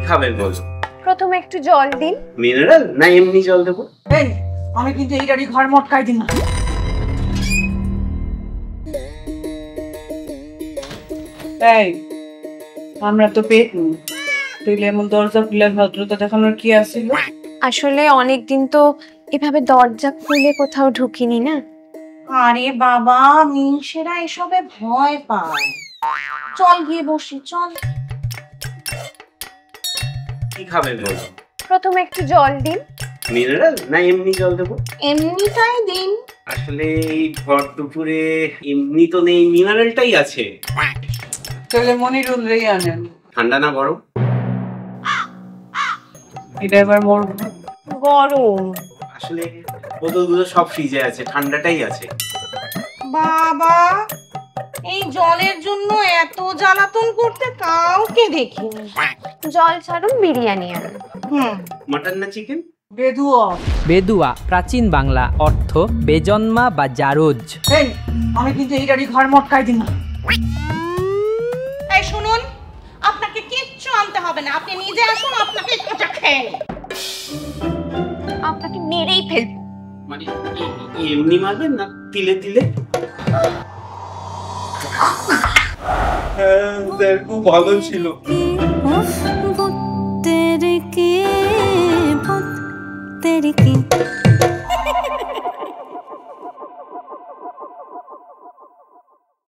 খাবেন বলো? প্রথমে একটু জল দিন। মিনারেল না এমনি জল দেবো? এই আমি কিন্তু এইটারই ঘর মটকাই দিন। এই আমরা তো পেট তুই এমন দরজা খুলে ভদ্রতা দেখানোর কি আছিল? আসলে অনেকদিন তো এভাবে দরজা খুলে কোথাও ঢুকিনি না। আরে বাবা, মিংসেরা এসবে ভয় পায়। চল গিয়ে বসি, চল। কি খাবেন বলো? প্রথমে একটু জল দিন। মিনারেল না এমনি জল দেবো? এমনিটাই দিন। আসলে এই ভর দুপুরে এমনি তো নেই, মিনারেলটাই আছে। তাহলে মনিরুল রেই আনেন। ঠান্ডা না গরম? এটা এবার মোর গরম। আসলে বোতলগুলো সব ফ্রিজে আছে, ঠান্ডাটাই আছে। বাবা, এই জলের জন্য এত জ্বালাতন করতে কাউকে দেখিনি। জল ছাড়ুন, বিরিয়ানি আনুন। মাটন না চিকেন? বেদুয়া। বেদুয়া প্রাচীন বাংলা, অর্থ বেজন্মা বা জারজ। এই আমি কিন্তু এইটারই ঘর মটকাই দিন। এই শুনুন, আপনাকে কিচ্ছু আনতে হবে না, আপনি নিজে আসুন, আপনাকে এটা খেয়ে নিন। আপনাকে মেরেই ফেলব। মানে এমনি মারবেন না তিলে তিলে? হ্যাঁ, খুব ভালো ছিল।